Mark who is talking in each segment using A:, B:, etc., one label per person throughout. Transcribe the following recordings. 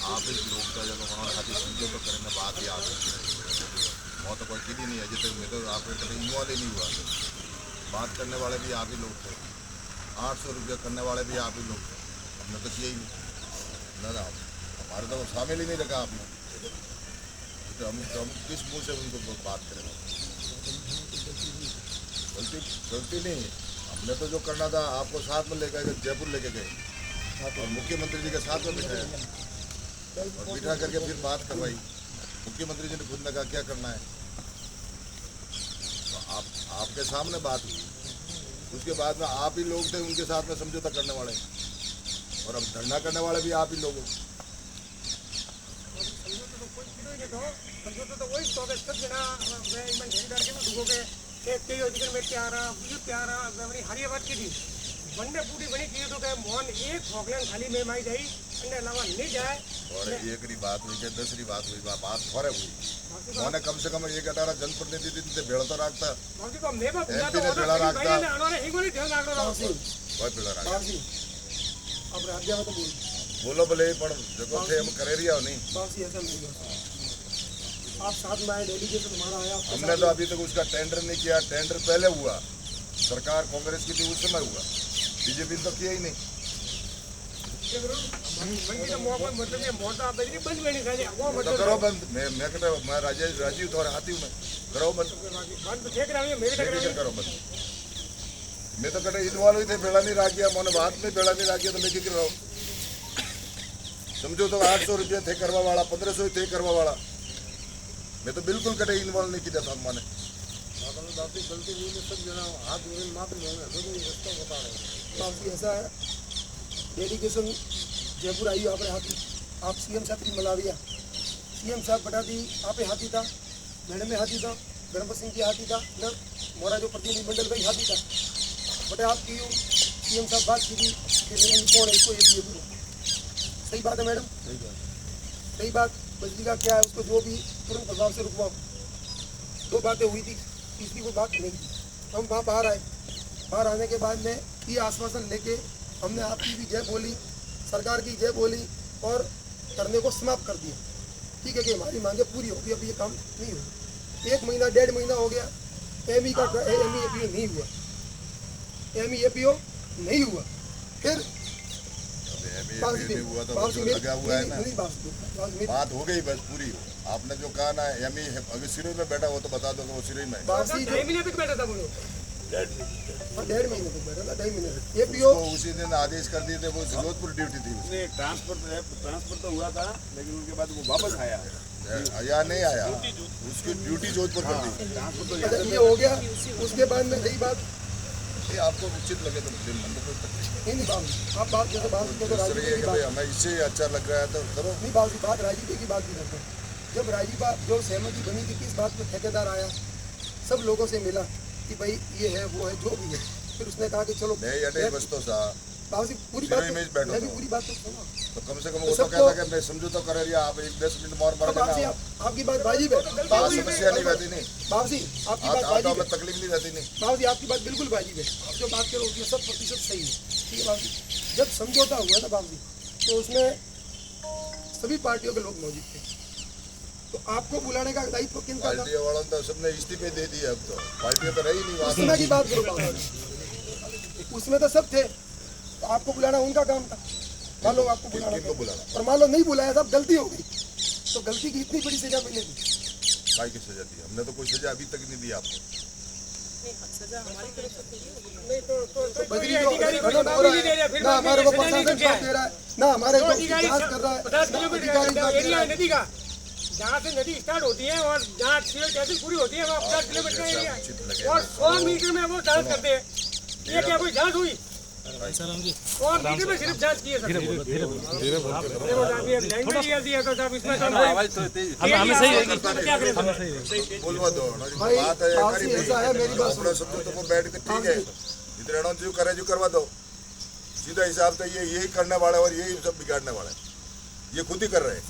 A: आप इस लोग का जब उन्होंने हाथी समझो तो करेंगे बात ही आप मौत तो कोई की नहीं है जितने मैं तो आपके कभी इन्वॉल्व ही नहीं हुआ। बात करने वाले भी आप ही लोग थे, 800 रुपये करने वाले भी आप ही लोग थे। हमने तो किया ही नहीं ना, हमारे तो शामिल ही नहीं रखा आपने। तो हम किस मुँह से उनको बात करेंगे? गलती नहीं, हमने तो जो करना था आपको साथ में लेकर जयपुर लेके गए और मुख्यमंत्री जी के साथ में बिठाया और बिठा करके फिर बात करवाई। मुख्यमंत्री जी ने खुद ने कहा क्या करना है, तो आपके सामने बात हुई। उसके बाद में आप ही लोग थे उनके साथ में समझौता करने वाले, और अब धरना करने वाले भी आप ही लोग हो।
B: समझौता तो वही तो सब जना मैं ईमान झेल करके मैं दुगोगे के योजना में प्यारा मेरी हारी बात की थी बंदे पूरी बनी की तो के मोहन एक होगलन खाली में माई जाई अन्य अलावा नहीं जाए।
A: और एक री बात हुई के 10री बात हुई, बात थोड़े हुई। मोहने कम से कम 1-18 जनप्रतिनिधि से भेड़ तो रखता,
B: बाकी तो मैं बुला
A: एमपी ने भेड़ा रखता,
B: उन्होंने हिंगोली ध्यान रख रहा हूं
A: कोई भेड़ा रखता।
B: अब राज्य में तो
A: बोलो भले पण जगह थे हम करे रिया नहीं।
B: बासी ऐसा नहीं आप साथ में आए डेलीगेशन हमारा आया।
A: हमने तो अभी तक उसका टेंडर नहीं किया। टेंडर पहले हुआ, सरकार कांग्रेस की थी उस समय हुआ, बीजेपी ने तो किया ही नहीं। तो करो बंद, मैं कहता मैं राजीव तुम्हारे हाथी हूँ, मैं करो बंद, करो बंद। मैं तो कहते इन्वॉल्व हुई थे, बेड़ा नहीं रख गया मैंने, बात में बेड़ा नहीं रख गया तो मैं क्या रहा समझो। तो 800 रुपये थे करवा वाला, 1500 थे करवा वाला, मैं तो बिल्कुल कटे इन्वॉल्व नहीं किया था मैंने। गलती हुई तो सब जना हाथ माफी बता रहे
B: ऐसा है। डेलीगेशन जयपुर आई आप हाथी, आप सीएम साहब की मलाविया, सीएम साहब बटा दी आप हाथी था, मैडम में हाथी था, गणपत सिंह की हाथी था न, मोरा जो प्रतिनिधिमंडल भाई हाथी था बटे आप की सीएम साहब बात की थी कि मेरा कौन है इसको ये पूरा सही बात है मैडम, सही बात। बजली का क्या है उसको जो भी तुरंत प्रभाव से रुकवाओ। 2 बातें हुई थी, तीसरी कोई बात नहीं थी। हम वहाँ बाहर आए, बाहर आने के बाद में ये आश्वासन लेके हमने आपकी भी जय बोली, सरकार की जय बोली और धरने को समाप्त कर दिया। ठीक है कि हमारी मांगे पूरी होगी, अब ये काम नहीं होगा। 1 महीना 1.5 महीना हो गया, एमई का एमईएपीओ नहीं हुआ, एमईएपीओ नहीं हुआ। फिर
A: बात हो गई बस पूरी। आपने जो कहा ना एमई अगर सिरे में बैठा हो तो बता दो वो सिरे में
B: बैठा था, बोलो 1.5 महीने तक बैठा था, 2.5 महीने एपीओ
A: उसी दिन आदेश कर दिए थे। वो जोधपुर ड्यूटी थी,
C: उसने ट्रांसफर तो हुआ था लेकिन उनके बाद वो वापस आया
A: नहीं आया, उसकी ड्यूटी जोधपुर कर दी।
B: अच्छा ये हो गया। उसके बाद में रही बात,
A: आपको उचित लगे तो
B: नहीं आप बात जैसे बात
A: हमें इससे अच्छा लग रहा है तो करो।
B: नहीं बात राजीव की बात भी करते हैं। जब राजीव जो सहमति बनी थी किस बात पर ठेकेदार आया, सब लोगों से मिला कि भाई ये है वो है जो भी है, फिर उसने कहा कि चलो बाबूजी पूरी बात मैं भी पूरी बात तो सुना।
A: तो कम से कम वो तो कहता कि मैं समझौता कर रही है, आप 10 मिनट और मर देना।
B: आपकी बात वाजिब है,
A: समस्या नहीं रहती नहीं
B: बाबूजी, आपकी बात वाजिब है,
A: तकलीफ नहीं रहती नहीं
B: बाबूजी, आपकी बात बिल्कुल वाजिब है। आप जो बात करो उसमें 100% सही है। ठीक है बाबूजी, जब समझौता हुआ था बाबूजी तो उसमें सभी पार्टियों के लोग मौजूद थे, तो आपको बुलाने का दायित्व किन का था?
A: पार्टी वालों ने सबने इस्तीफे दे दिए, अब तो पार्टियां तो रही नहीं।
B: उसमें की बात करो उसमें तो सब थे, तो आपको बुलाना उनका काम था। मान लो आपको बुलाना और मान लो नहीं बुलाया, सब गलती हो गई, तो गलती की इतनी बड़ी सजा मिलेगी।
A: भाई की सजा दी हमने, तो कोई सजा अभी तक नहीं दी आपको।
B: ना हमारे को प्रशासन साथ दे रहा है, ना हमारे को जांच कर रहा है,
D: जहाँ से नदी स्टार्ट होती है और जहाँ सीवर तहसील पूरी होती है वहाँ 50 किलोमीटर का एरिया है और 100 मीटर में वो जांच करते हैं। ये क्या कोई जांच हुई? 100 मीटर में सिर्फ जांच की है सर।
E: हमें सही है
A: बोलवा दो
B: भाई
A: बात है
B: आपसी ऐसा है, मेरी बात
A: थोड़ा समझो तो वो बैठ के ठीक है इधर जो करे जो करवा दो सीधा हिसाब से ये यही करने वाला है और यही सब बिगाड़ने वाला है। ये खुद ही कर रहे हैं।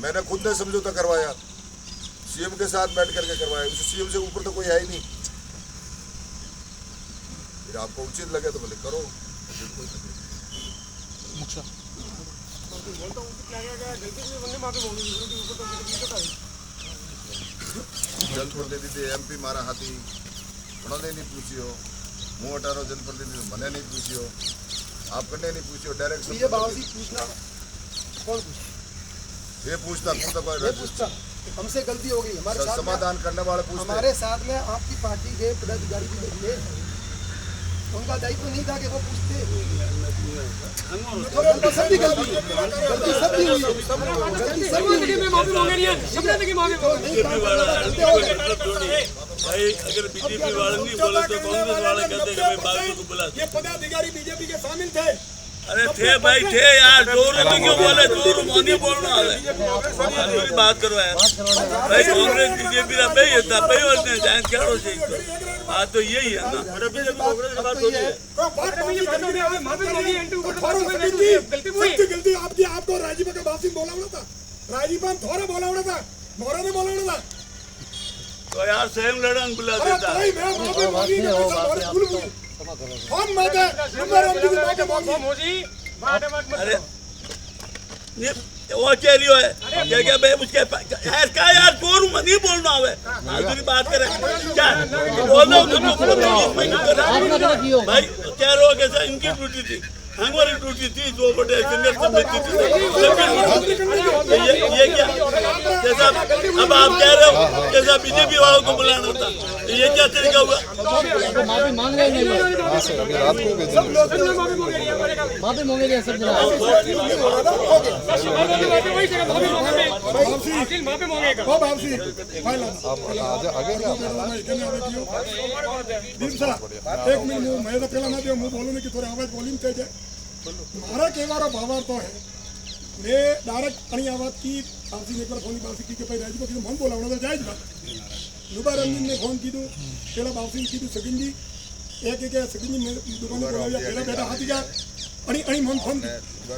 A: मैंने खुद ने समझौता करवाया सीएम के साथ बैठ करके करवाया। उस सीएम से ऊपर तो कोई है ही नहीं। फिर आपको उचित लगे तो बोले करो। जनप्रतिनिधि एमपी मारा हाथी उन्होंने नहीं पूछियो मुँह अठारो जनप्रतिनिधि मैंने नहीं पूछियो आप कने नहीं पूछियो डायरेक्ट
B: ये बाबूजी पूछना कौन पूछता?
A: ये पूछता कौन था
B: ये पूछता हमसे गलती हो गई हमारे साथ में,
A: समाधान करने वाले पूछते
B: हमारे साथ में आपकी पार्टी के पदाधिकारी भी थे, उनका दायित्व नहीं था कि वो पूछते। तो गलती सब भी हुई, गलती सब भी हुई, गलती सब भी हुई।
E: भाई अगर बीजेपी वाले नहीं बोले तो कांग्रेस वाले कहते हैं कि भाई बाबू को बुला।
D: ये पदाधिकारी बीजेपी के शामिल थे।
E: अरे थे भाई थे यार, जोर में क्यों बोले, जोर मोनी बोलना है बात करो यार भाई। कांग्रेस बीजेपी का भाई होता भाई होते हैं जान क्या हो चाहिए। बात तो यही है ना, बीजेपी कांग्रेस की बात होती है।
D: गलती आपकी, आपको राजीव का बात बोला होना था, राजीव थोड़ा बोला होना था, मोरा ने बोला होना था।
E: तो यार सेम लड़न बुला देता। अरे ये वो कह रही है क्या क्या भाई उसके यार क्या यार जोर में नहीं बोलना है। आखिरी बात करें क्या बोलो भाई क्या रहो कैसा इनकी ड्यूटी थी, हमारी ड्यूटी थी जो बड़े संघर्ष समिति थी। ये क्या जैसा अब आप कह रहे हो जैसा बीजेपी वालों को बुलाना था, ये क्या तरीका हुआ?
F: माफी मांग रहे हैं माफी मांगेंगे सब
D: एक मिनट मैं तो पहला ना दियो मुंह बोलूं कि थोड़ी आवाज बोली तेज है। मारा कहेवारो भावार तो है मैं डायरेक्ट अणी आवाज की आपसी ने पर फोन बात की के भाई राजीव की मन बोलावणो तो जायज बात। नुबा रंजन ने फोन कीधु पेला बावसी ने कीधु सगिन जी एक एक सगिन जी दुकान बोलाव्या पेला बेटा हाथी जा अणी अणी मन फोन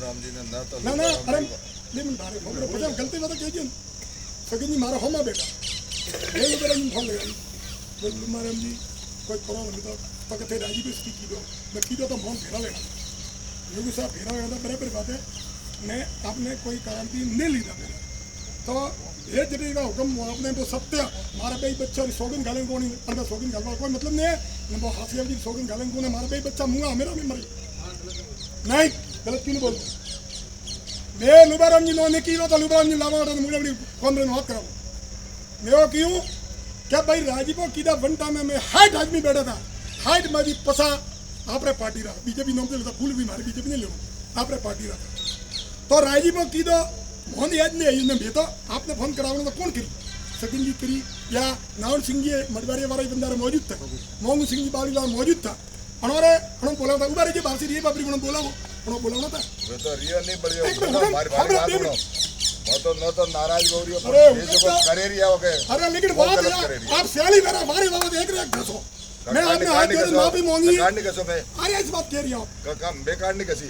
A: राम जी ने
D: ना ना अरे लेकिन बारे फोन पता गलती बात कह जी सगिन जी मारो होमा बेटा ये नुबा रंजन फोन लगाई मैं नुबा रंजन जी कोई प्रॉब्लम नहीं तो पकते राजीव इसकी कीधो मैं कीधो तो फोन फेरा लेना योगी साहब फेरा गया था बराबर बात है। मैं आपने कोई गारंटी नहीं ली था मेरा तो ये जगह का हुक्म आपने तो सत्य मारा भाई बच्चा सोगन गालें को नहीं अंदर सोगन गालवा कोई मतलब नहीं है। वो हासिया जी सोगन गालें को ने मारा भाई बच्चा मुँह मेरा भी मरी नहीं गलत क्यों नहीं बोलते। मैं लुबाराम जी ने की तो लुबाराम जी लावा मुझे बड़ी कौन दिन हाथ कराऊँ मैं क्यों क्या भाई राजीव कीदा वनटा में मैं हाइट आदमी बैठा था हाइट में पसा आपरे पार्टी रहा बीजेपी नाम से फूल भी मारे बीजेपी नहीं ले आपरे पार्टी रहा तो राजीव कीदो मोहन याद नहीं आई मैं तो आपने फोन करावना तो कौन करी सचिन जी करी या नावन सिंह जी मटवारी वाला बंदा मौजूद था मोहन सिंह जी बावली वाला मौजूद था अनोरे अन बोला था उबारे जी बासी ये बाबरी को बोला वो बोला था
A: वो तो रियल नहीं बढ़िया हमारी बात सुनो वो तो न तो नाराज हो रही हो
D: अरे
A: ये जो करे रिया हो गए
D: अरे लेकिन बात है आप सियाली मेरा हमारी बात देख रहे हैं घसो मैं आपने हाथ जोड़ माफी मांगी
A: काटने कसो मैं
D: अरे इस बात कह रही हूं
A: काम बेकार नहीं कसी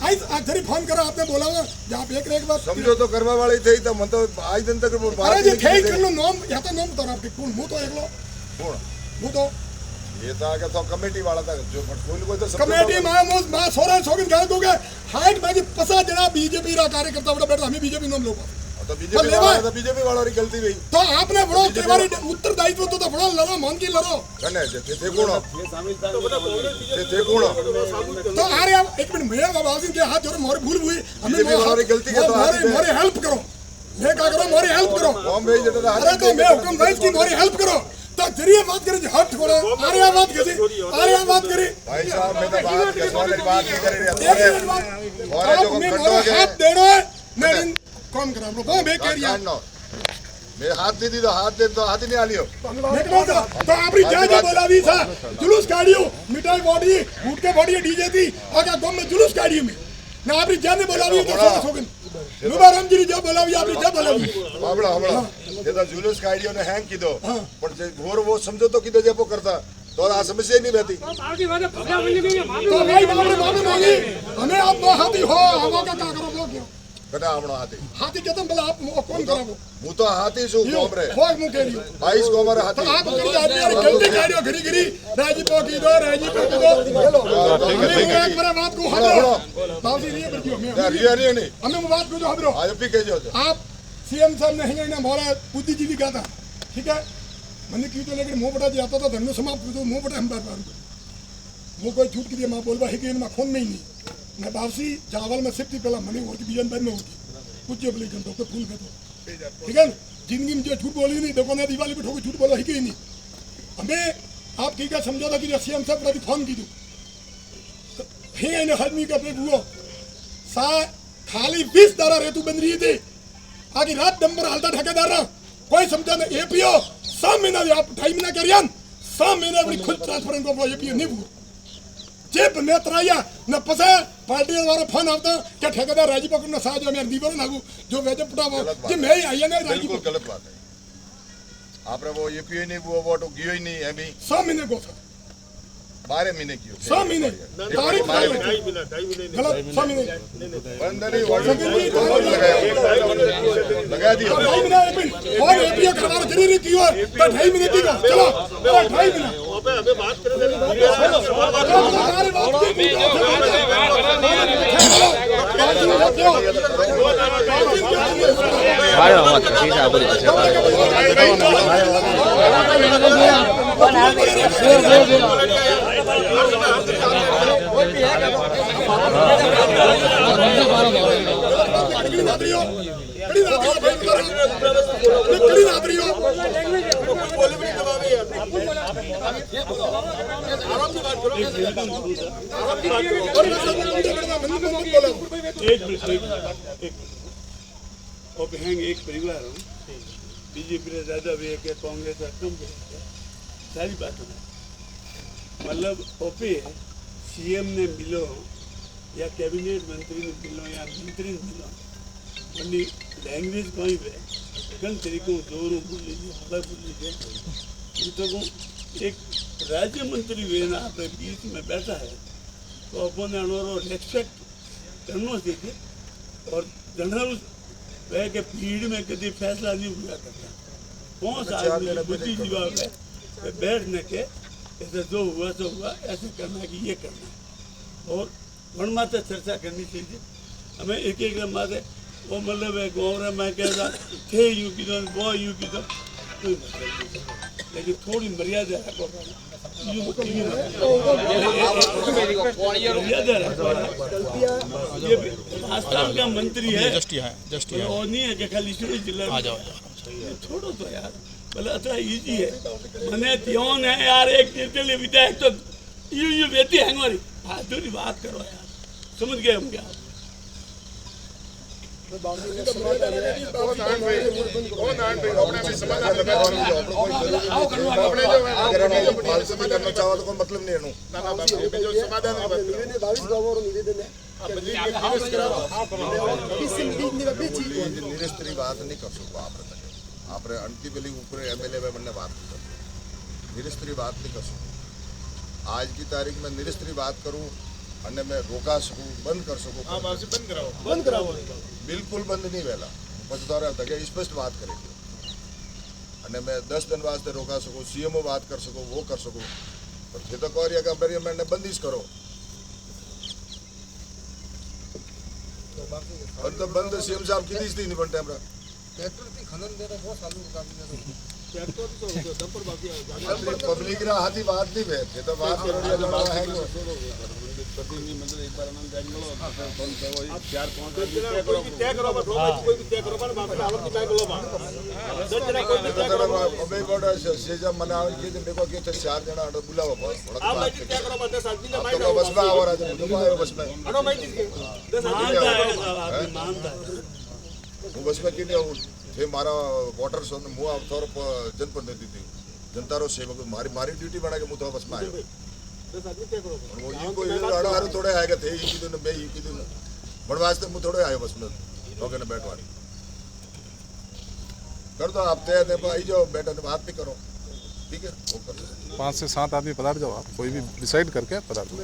D: आज जरी फोन करा आपने बोला हुआ जब एक बात
A: समझो तो करवा वाले थे तो मन तो आज दिन तक
D: अरे ये थे कर लो नाम या तो नाम तो आपके कौन मुंह तो एक लो
A: कौन
D: मुंह तो
A: ये था कि तो कमेटी वाला था जो फटफूल को तो
D: कमेटी मां सोरा सोगिन गाल दोगे हाइट में पसा जना बीजेपी रा कार्यकर्ता बड़ा बैठा हमें बीजेपी नाम लोग
A: तो बीजेपी वाला की गलती भाई
D: तो आपने बड़ो त्रिवारी उत्तरदायित्व तो बड़ा लड़ो मान की लड़ो
A: कने थे कौन
D: तो आ रहे एक मिनट मेरे बाबा सिंह के हाथ जोड़ मोरे भूल हुई हमें
A: गलती के तो
D: मोरे हेल्प करो मैं क्या करो मोरे हेल्प करो अरे तो मैं हुक्म वाइस की मोरे हेल्प करो तो जरिए बात करे हट छोड़ो आर्या बात करे
A: भाई साहब मैं तो बात कसवाने की बात नहीं कर रहा
D: हाथ देना नहीं कौन करा ब्रो वो बे एरिया
A: नो मेरे हाथ दे दी तो हाथ दे तो हाथ ही नहीं आ लियो
D: तो आपरी जा बोलावी था जुलूस काढ़ियो मिठाई बॉडी गुटके बॉडी डीजे थी आका गम में जुलूस काढ़ियो में ना आपरी जाने बोलावी तो सोगन मुबारम जी जो बोलावी आपरी जा बोलावी
A: हबड़ा ये तो जुलूस काढ़ियो ने हैंग की दो पर जे घोर वो समझो तो किदे जेपो करता तो आ समस्या ही नहीं रहती
D: तो भाई बाबरे बाबरे मांगी हमें आप वो हाथी हो हवा का क्या करो लोग
A: बेटा हमणो
D: हाथी केतन भला आप कौन करावो
A: હું તો હાથી છું કોમરે
D: फोग मुंह केरियो
A: 22 કોમરે
D: तो
A: હાથી
D: आप करी आदमी यार गलती काढ़ियो घरी घरी राजी पोकी दो हमें एक बार बात को हबरो बाबजी नहीं बरजियो
A: रिया रिया नहीं
D: हमें वो बात को जो हबरो
A: आज भी कह जो
D: आप सीएम साहब ने हिंगे ना मोरा बुद्धिजीवी कहा था ठीक है मैंने क्यों तो लेकिन मुंह बटा जाता था धर्म समाप्त तो मुंह बटा हम बार बार वो कोई झूठ की दिया मां बोलवा है कि इन खून में ही नहीं मैं बारसी चावल में सिर्फ पहला मनी और की बीजन में होती कुछ जो बोली जनता को फूल कर ठीक है जिंदगी में जो झूठ बोली नहीं देखो ना दिवाली पे ठोके झूठ बोला ही कि नहीं हमें आप ठीक है समझौता की सीएम साहब प्रति फोन की दो हिंगे ने आदमी का पे हुआ सा खाली 20 दारा रेतु बन रही थी आगे रात नंबर हालता ठेकेदार ना कोई समझा ना एपीओ 7 महीना आप 2.5 महीना करियन 7 महीना अपनी खुद ट्रांसफर को एपीओ नहीं हुआ जेब में तराया न पसा पार्टी वाला फोन आता क्या ठेकेदार राजी पकड़ना साज में दीवार नागू जो वेज पटावो जे मैं ही आया ना राजी
A: बिल्कुल गलत बात है आपने वो यूपीए नहीं वो वोट गियो ही नहीं है भी
D: 100 महीने को था
A: 12 महीने की
D: 100 महीने तारीख गलत 100 महीने
A: बंद नहीं लगा दिया
D: 2.5 महीना और एपीओ करवाना जरूरी क्यों है तो 2.5 महीने की चलो 2.5 महीना
C: अबे बात करें एक परिवार बीजेपी ने ज्यादा भी है कांग्रेस कम सारी बात है मतलब ओपी सीएम ने मिलो या कैबिनेट मंत्री ने मिलो या मंत्री ने मिलो मनी लैंग्वेज कोई भी कल तरीकों जोर बोल लीजिए अलग बोल लीजिए तो एक राज्य मंत्री वेना आपके बीच में बैठा है तो अपने अनोरो रेस्पेक्ट करना चाहिए और जनरल वह के भीड़ में कभी फैसला नहीं हुआ करता कौन सा आदमी बुद्धिजीवी है बैठने के ऐसे जो हुआ सो हुआ ऐसे करना कि ये करना और गणमाता चर्चा करनी चाहिए हमें एक माते वो मतलब है गौर मैं कहता थे यूँ की दो वो यूँ की दो कोई मतलब नहीं लेकिन थोड़ी मर्यादा है ये राजस्थान का मंत्री है और नहीं है कि खाली जिला छोड़ो तो यार भले अतरा इजी है मने त्यों है यार एक निर्दलीय विधायक तो यू बेटी है हमारी हाथों बात करो यार समझ गए हम क्या
A: करना चाहो तो कोई मतलब नहीं है निरस्त्री बात नहीं कर सको आप अंतिम ऊपर एमएलए में बनने बात नहीं कर निरस्त्री बात नहीं कर सको आज की तारीख में निरस्त्री बात करूं અને मैं रोका सकूं बंद कर सकूं बंद कराओ बिल्कुल बंद नहीं वेला પછી તારે તકે સ્પષ્ટ વાત કરેલી અને मैं 10 दिन वास्ते रोका सकूं सीएमओ बात कर सकूं वो कर सकूं पर फिर तो कह रही है कि अमेरिका में बंदिश करो तो बंद सीएम साहब की दी नहीं बनते हमरा ट्रैक्टर की खनन देना बहुत चालू काम ट्रैक्टर तो डंपर बाकी पब्लिक रा हाथी बात नहीं है ये तो बात कर रही है प्रतिनिधि मंडल एक बार आनंद बैग लो फोन पे वो 4-5 कोई भी तय करो बस कोई भी तय करो पर बाप हालत की बैग लो बात 10 जना कोई भी तय करो अबे कोड से जब मनाओ कि देखो कि 4 जना बुलाओ बस आप भाई तय करो बस 10 आदमी ना भाई बस में आवर आ जाओ बस में अनो भाई 10 आदमी मानता है હું બસ માં કીને थे मारा वॉटर सोन मु थोर जनप्रतिनिधि थी जनता रो सेवक मारी ड्यूटी बना के मु तो बस में आयो वो ये कोई आड़ो हारो थोड़े आएगा थे ये दिन मैं ये दिन बड़ वास्ते मु थोड़े आयो बस में लोगे ने बैठवानी कर दो आप तय थे आई जाओ बैठो बात भी करो ठीक है वो कर
G: 5 से 7 आदमी पधार जाओ आप कोई भी डिसाइड करके पधार जाओ।